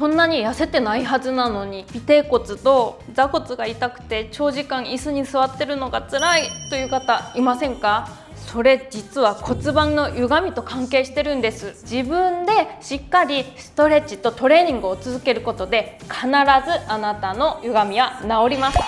そんなに痩せてないはずなのに尾てい骨と座骨が痛くて長時間椅子に座ってるのが辛いという方いませんか？それ実は骨盤の歪みと関係してるんです。自分でしっかりストレッチとトレーニングを続けることで必ずあなたの歪みは治ります。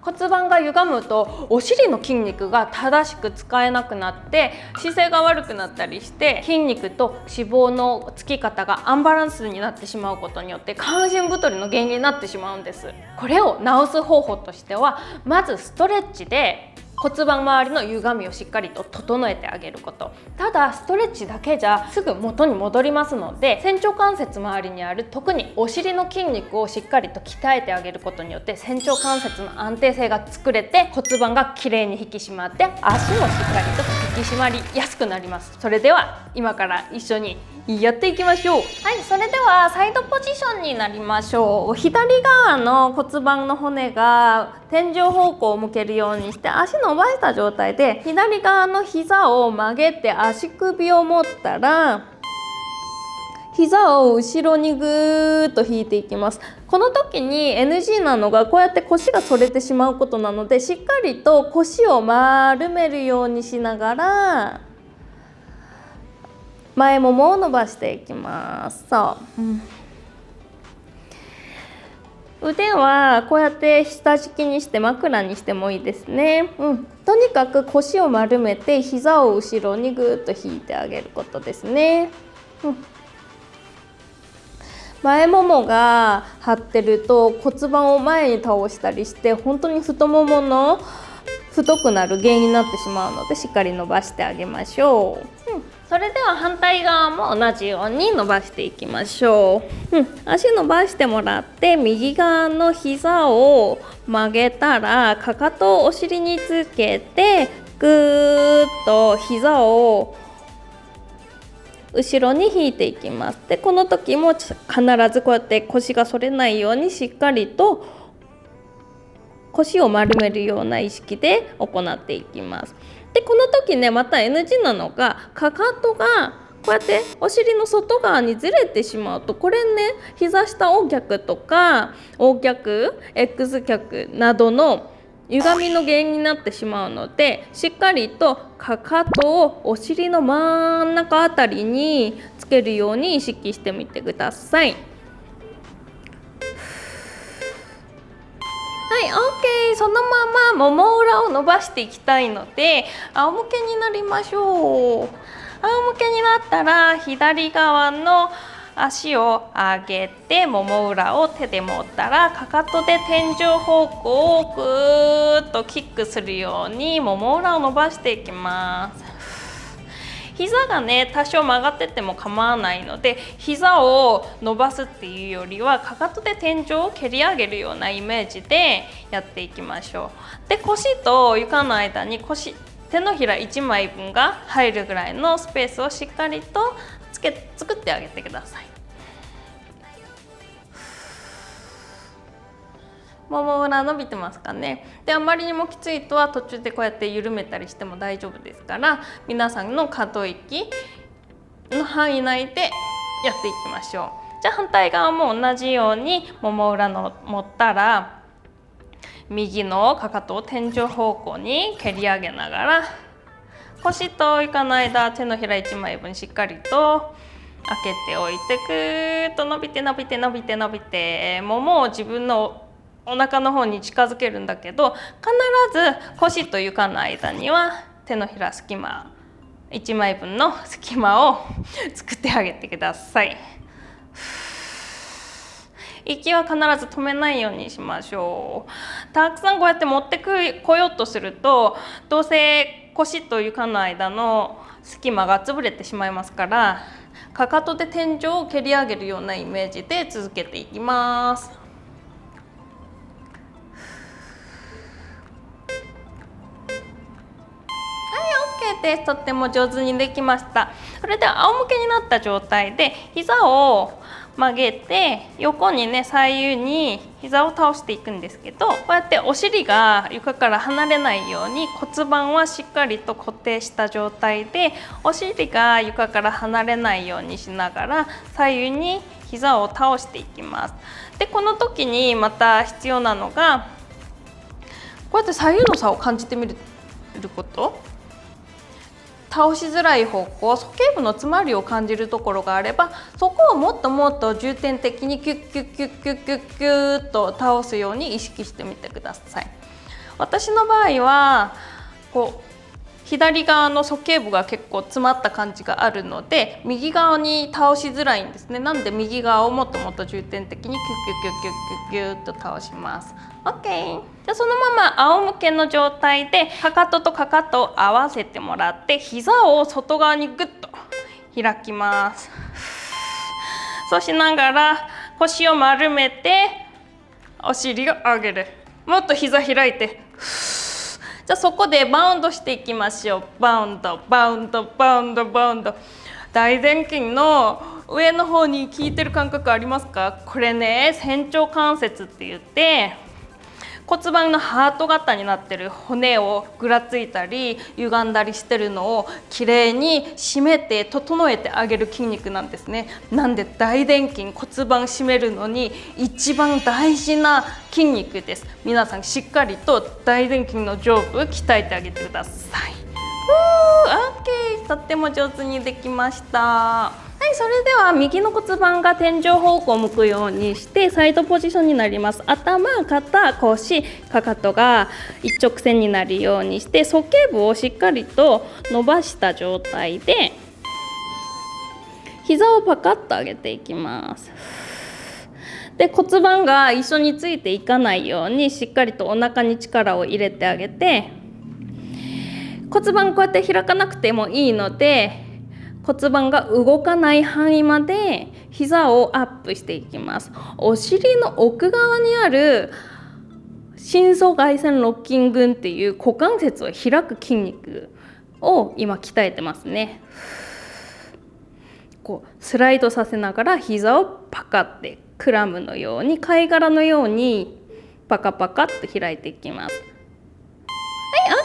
骨盤が歪むとお尻の筋肉が正しく使えなくなって姿勢が悪くなったりして筋肉と脂肪のつき方がアンバランスになってしまうことによって下半身太りの原因になってしまうんです。これを治す方法としてはまずストレッチで骨盤周りの歪みをしっかりと整えてあげること。ただストレッチだけじゃすぐ元に戻りますので、仙腸関節周りにある特にお尻の筋肉をしっかりと鍛えてあげることによって仙腸関節の安定性が作れて骨盤がきれいに引き締まって足もしっかりと引き締まりやすくなります。それでは今から一緒にやっていきましょう。はい、それではサイドポジションになりましょう。左側の骨盤の骨が天井方向を向けるようにして足伸ばした状態で左側の膝を曲げて足首を持ったら膝を後ろにぐーっと引いていきます。この時に NG なのがこうやって腰が反れてしまうことなのでしっかりと腰を丸めるようにしながら前ももを伸ばしていきます。腕はこうやって下敷きにして枕にしてもいいですね。とにかく腰を丸めて膝を後ろにぐーっと引いてあげることですね。前ももが張ってると骨盤を前に倒したりして本当に太ももの太くなる原因になってしまうのでしっかり伸ばしてあげましょう。それでは反対側も同じように伸ばしていきましょう。足伸ばしてもらって右側の膝を曲げたらかかとをお尻につけてぐーっと膝を後ろに引いていきます。でこの時も必ずこうやって腰が反れないようにしっかりと腰を丸めるような意識で行っていきます。でこの時ねまた NG なのがかかとがこうやってお尻の外側にずれてしまうとこれね膝下横脚とか O 脚 X 脚などの歪みの原因になってしまうのでしっかりとかかとをお尻の真ん中あたりにつけるように意識してみてください。はい、OK。そのままもも裏を伸ばしていきたいので仰向けになりましょう。仰向けになったら左側の足を上げてもも裏を手で持ったらかかとで天井方向をぐーっとキックするようにもも裏を伸ばしていきます。膝がね多少曲がってても構わないので膝を伸ばすっていうよりはかかとで天井を蹴り上げるようなイメージでやっていきましょう。で腰と床の間に手のひら1枚分が入るぐらいのスペースをしっかりと作ってあげてください。もも裏伸びてますかね。であまりにもきついとは途中でこうやって緩めたりしても大丈夫ですから皆さんの可動域の範囲内でやっていきましょう。じゃあ反対側も同じようにもも裏の持ったら右のかかとを天井方向に蹴り上げながら腰と床の間手のひら1枚分しっかりと開けておいてぐーっと伸びて伸びて伸びて伸びてももを自分のお腹の方に近づけるんだけど必ず腰と床の間には手のひら隙間1枚分の隙間を作ってあげてください。息は必ず止めないようにしましょう。たくさんこうやって持ってこようとするとどうせ腰と床の間の隙間が潰れてしまいますからかかとで天井を蹴り上げるようなイメージで続けていきます。です。とっても上手にできました。それでは仰向けになった状態で膝を曲げて横にね左右に膝を倒していくんですけど、こうやってお尻が床から離れないように骨盤はしっかりと固定した状態で、お尻が床から離れないようにしながら左右に膝を倒していきます。でこの時にまた必要なのが、こうやって左右の差を感じてみること。倒しづらい方向、鼠径部の詰まりを感じるところがあれば、そこをもっともっと重点的にキュッキュッキュッキュッキュッキュッと倒すように意識してみてください。私の場合はこう左側の鼠径部が結構詰まった感じがあるので、右側に倒しづらいんですね。なので右側をもっともっと重点的にキュッキュッキュッキュッキュッキュッと倒します。 OK。 じゃあそのまま仰向けの状態でかかととかかとを合わせてもらって、膝を外側にグッと開きます。そうしながら腰を丸めてお尻を上げる。もっと膝開いて、じゃあそこでバウンドしていきましょう。バウンドバウンドバウンドバウンド。大臀筋の上の方に効いてる感覚ありますか？これね、仙腸関節って言って骨盤のハート型になってる骨をぐらついたり歪んだりしてるのをきれいに締めて整えてあげる筋肉なんですね。なんで大臀筋、骨盤締めるのに一番大事な筋肉です。皆さんしっかりと大臀筋の上部鍛えてあげてください。OK、とっても上手にできました。はい、それでは右の骨盤が天井方向を向くようにしてサイドポジションになります。頭、肩、腰、かかとが一直線になるようにして、鼠径部をしっかりと伸ばした状態で膝をパカッと上げていきます。で骨盤が一緒についていかないようにしっかりとお腹に力を入れてあげて、骨盤こうやって開かなくてもいいので骨盤が動かない範囲まで膝をアップしていきます。お尻の奥側にある深層外旋ロッキン群っていう股関節を開く筋肉を今鍛えてますね。こうスライドさせながら膝をパカってクラムのように貝殻のようにパカパカっと開いていきます。はい、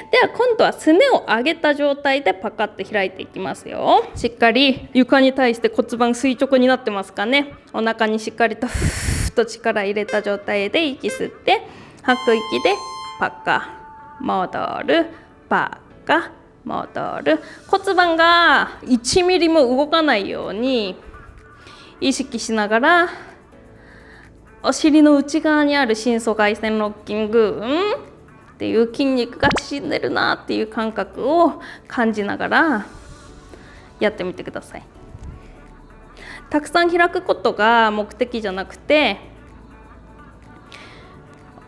OK。 では今度はすねを上げた状態でパカッと開いていきますよ。しっかり床に対して骨盤垂直になってますかね。お腹にしっかりとふーっと力入れた状態で息吸って吐く息でパカ戻るパカ戻る。骨盤が1ミリも動かないように意識しながらお尻の内側にある深層外旋ロッキングっていう筋肉が縮んでるなっていう感覚を感じながらやってみてください。たくさん開くことが目的じゃなくて、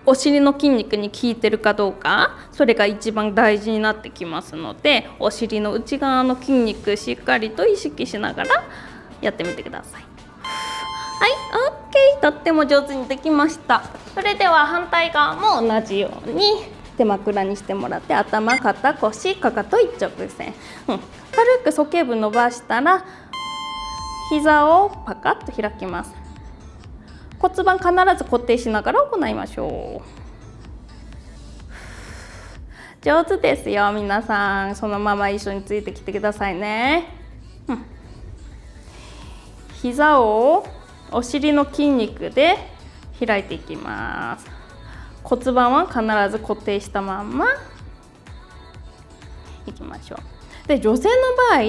お尻の筋肉に効いてるかどうか、それが一番大事になってきますので、お尻の内側の筋肉しっかりと意識しながらやってみてください。はい、OK。 とっても上手にできました。それでは反対側も同じように手枕にしてもらって、頭、肩、腰、かかと一直線、軽く鼠径部伸ばしたら膝をパカッと開きます。骨盤必ず固定しながら行いましょう。上手ですよ。皆さんそのまま一緒についてきてくださいね。膝をお尻の筋肉で開いていきます。骨盤は必ず固定したまんまいきましょう。で女性の場合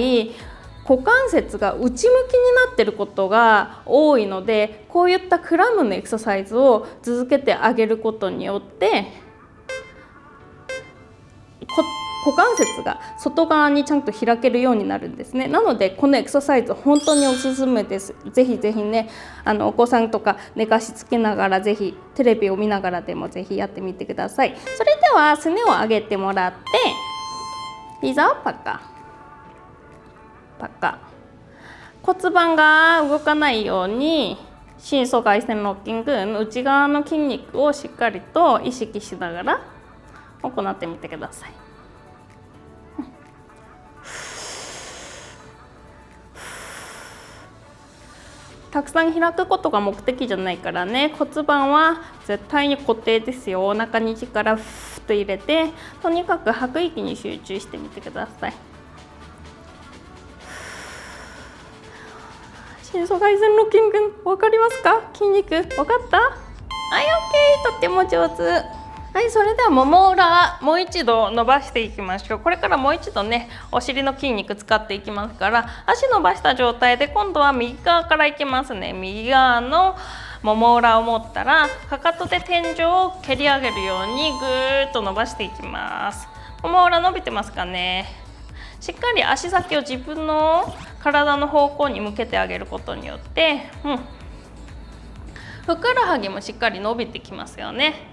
股関節が内向きになっていることが多いので、こういったクラムのエクササイズを続けてあげることによって股関節が外側にちゃんと開けるようになるんですね。なのでこのエクササイズ本当におすすめです。ぜひぜひね、お子さんとか寝かしつけながら、ぜひテレビを見ながらでもぜひやってみてください。それではすねを上げてもらって膝をパカパカ、骨盤が動かないように深層外旋ロッキングの内側の筋肉をしっかりと意識しながら行ってみてください。たくさん開くことが目的じゃないからね。骨盤は絶対に固定ですよ。お腹に力ふーっと入れて、とにかく吐く息に集中してみてください。深層外旋の筋群分かりますか？筋肉分かった？はい、OK、とっても上手。はい、それではもも裏もう一度伸ばしていきましょう。これからもう一度ね、お尻の筋肉使っていきますから、足伸ばした状態で今度は右側からいきますね。右側のもも裏を持ったら、かかとで天井を蹴り上げるようにぐーっと伸ばしていきます。もも裏伸びてますかね？しっかり足先を自分の体の方向に向けてあげることによって、ふくらはぎもしっかり伸びてきますよね。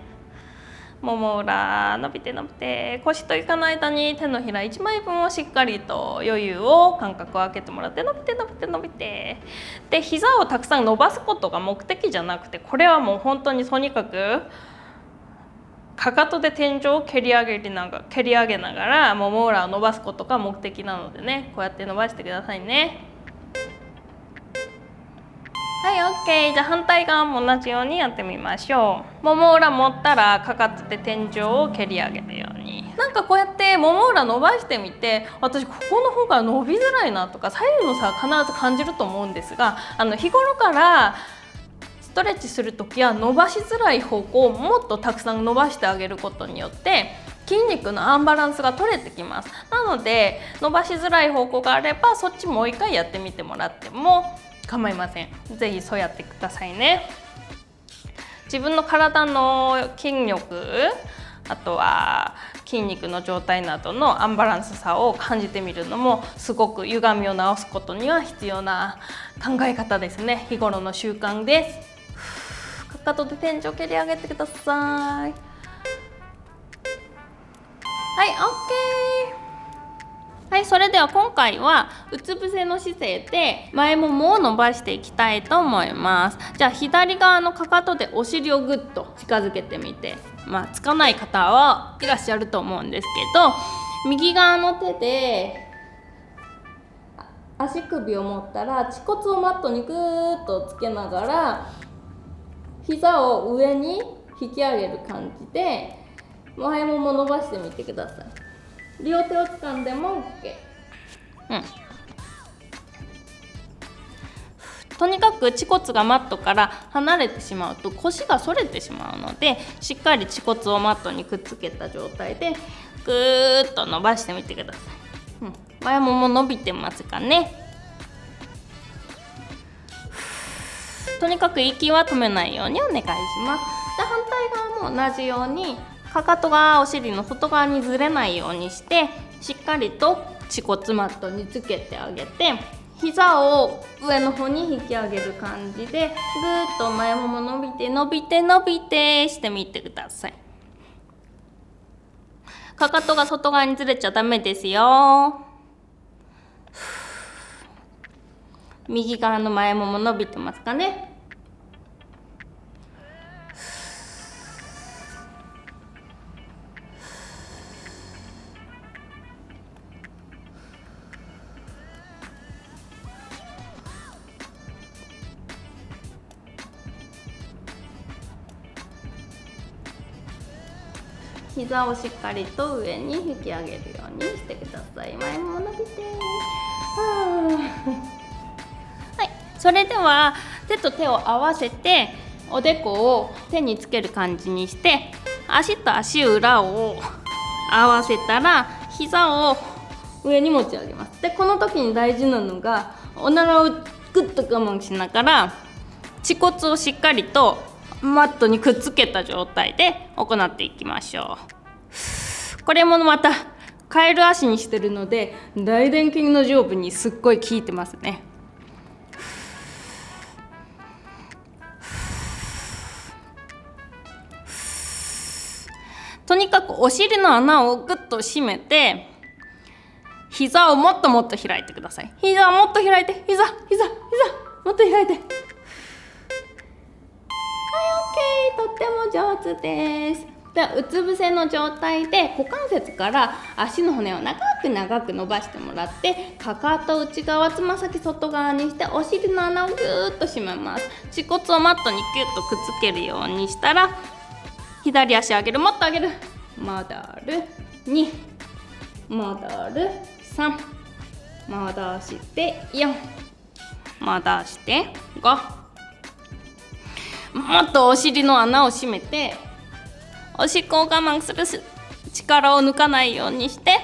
もも裏伸びて伸びて、腰といかない間に手のひら1枚分をしっかりと余裕を間隔を空けてもらって、伸びて伸びて伸びて、で膝をたくさん伸ばすことが目的じゃなくて、これはもう本当にとにかくかかとで天井を蹴り上げながらもも裏を伸ばすことが目的なのでね、こうやって伸ばしてくださいね。はい、OK。じゃあ反対側も同じようにやってみましょう。もも裏持ったらかかとで天井を蹴り上げるように。なんかこうやってもも裏伸ばしてみて、私ここの方が伸びづらいなとか左右の差は必ず感じると思うんですが、日頃からストレッチするときは伸ばしづらい方向をもっとたくさん伸ばしてあげることによって筋肉のアンバランスが取れてきます。なので伸ばしづらい方向があればそっちもう一回やってみてもらっても構いません。ぜひそうやってくださいね。自分の体の筋力、あとは筋肉の状態などのアンバランスさを感じてみるのもすごく歪みを直すことには必要な考え方ですね。日頃の習慣です。かかとで天井蹴り上げてください。はい、OK。はい、それでは今回はうつ伏せの姿勢で前ももを伸ばしていきたいと思います。じゃあ左側のかかとでお尻をぐっと近づけてみて、つかない方はいらっしゃると思うんですけど、右側の手で足首を持ったら恥骨をマットにぐーっとつけながら膝を上に引き上げる感じで前もも伸ばしてみてください。両手を掴んでも OK。とにかく恥骨がマットから離れてしまうと腰が反れてしまうので、しっかり恥骨をマットにくっつけた状態でぐーっと伸ばしてみてください。前もも伸びてますかね。とにかく息は止めないようにお願いします。じゃあ反対側も同じようにかかとがお尻の外側にずれないようにしてしっかりと恥骨マットにつけてあげて、膝を上の方に引き上げる感じでぐーっと前もも伸びて伸びて伸びてしてみてください。かかとが外側にずれちゃダメですよ。右側の前もも伸びてますかね。膝をしっかりと上に引き上げるようにしてください。前も伸びてはい、それでは手と手を合わせておでこを手につける感じにして、足と足裏を合わせたら膝を上に持ち上げます。でこの時に大事なのがおならをグッと我慢しながら恥骨をしっかりとマットにくっつけた状態で行っていきましょう。これもまたカエル足にしてるので大臀筋の上部にすっごい効いてますね。とにかくお尻の穴をグッと締めて膝をもっともっと開いてください。膝をもっと開いて、膝もっと開いて。はい、OK。とっても上手です。でうつ伏せの状態で股関節から足の骨を長く伸ばしてもらって、かかと内側、つま先外側にしてお尻の穴をぎゅーっと締めます。恥骨をマットにキュッとくっつけるようにしたら、左足上げる、もっと上げる、戻る、2、戻る、3、戻して4、戻して5。もっとお尻の穴を閉めて、おしっこを我慢する力を抜かないようにして、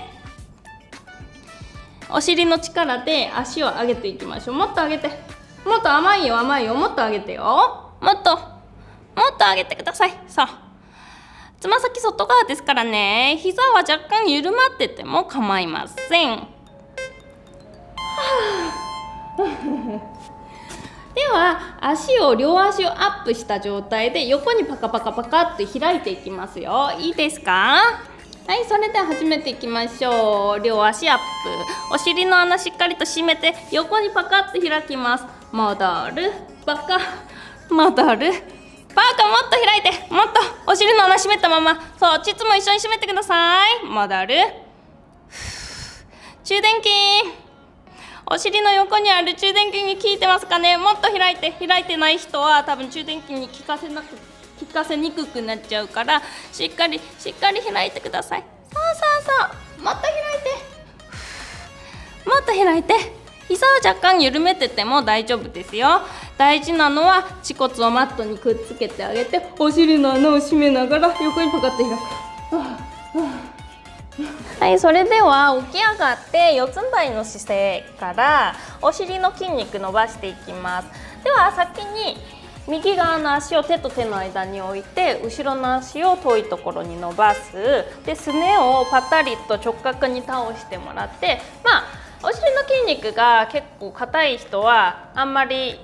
お尻の力で足を上げていきましょう。もっと上げて、もっと甘いよ、もっと上げてよ、もっと上げてください。さあ、つま先外側ですからね、膝は若干緩まってても構いません。では両足をアップした状態で横にパカパカパカっと開いていきますよ。いいですか？はい、それでは始めていきましょう。両足アップ、お尻の穴しっかりと締めて横にパカッと開きます。戻る、パカ、戻る、パカ、もっと開いて、もっとお尻の穴締めたまま、そう、膣も一緒に締めてください。戻る、中殿筋、お尻の横にある中殿筋に効いてますかね。もっと開いてない人は多分中殿筋に効かせにくくなっちゃうから、しっかり開いてください。そうもっと開いて、膝を若干緩めてても大丈夫ですよ。大事なのは恥骨をマットにくっつけてあげて、お尻の穴を締めながら横にパカッと開く。はい、それでは起き上がって四つん這いの姿勢からお尻の筋肉伸ばしていきます。では先に右側の足を手と手の間に置いて、後ろの足を遠いところに伸ばす。ですねをパタリと直角に倒してもらって、お尻の筋肉が結構硬い人はあんまり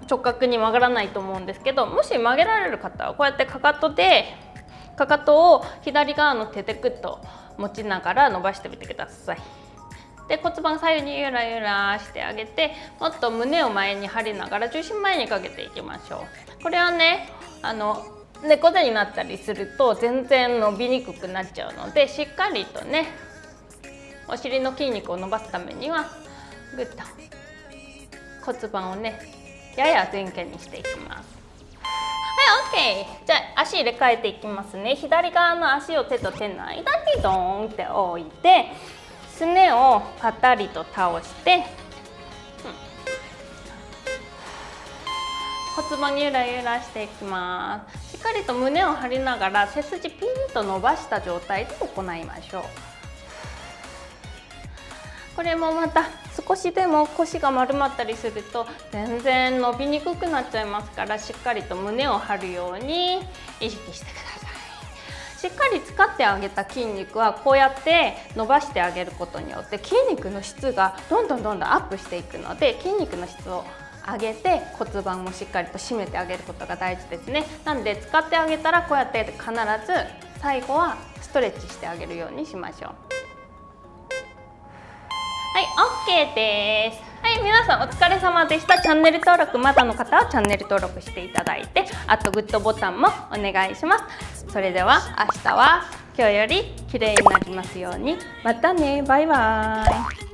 直角に曲がらないと思うんですけど、もし曲げられる方はこうやってかかとを左側の手でグッと持ちながら伸ばしてみてください。で、骨盤左右にゆらゆらしてあげて、もっと胸を前に張りながら重心前にかけていきましょう。これはね、猫背になったりすると全然伸びにくくなっちゃうので、しっかりとねお尻の筋肉を伸ばすためにはグッと骨盤をねやや前傾にしていきます。はい、OK。じゃあ足入れ替えていきますね。左側の足を手と手の間にドーンって置いて、すねをパタリと倒して、骨盤ゆらゆらしていきます。しっかりと胸を張りながら背筋ピンと伸ばした状態で行いましょう。これもまた少しでも腰が丸まったりすると全然伸びにくくなっちゃいますから、しっかりと胸を張るように意識してください。しっかり使ってあげた筋肉はこうやって伸ばしてあげることによって筋肉の質がどんどんアップしていくので、筋肉の質を上げて骨盤もしっかりと締めてあげることが大事ですね。なので使ってあげたらこうやって必ず最後はストレッチしてあげるようにしましょう。はい、OK です。はい、皆さんお疲れ様でした。チャンネル登録まだの方はチャンネル登録していただいて、あとグッドボタンもお願いします。それでは明日は今日より綺麗になりますように。またね、バイバーイ。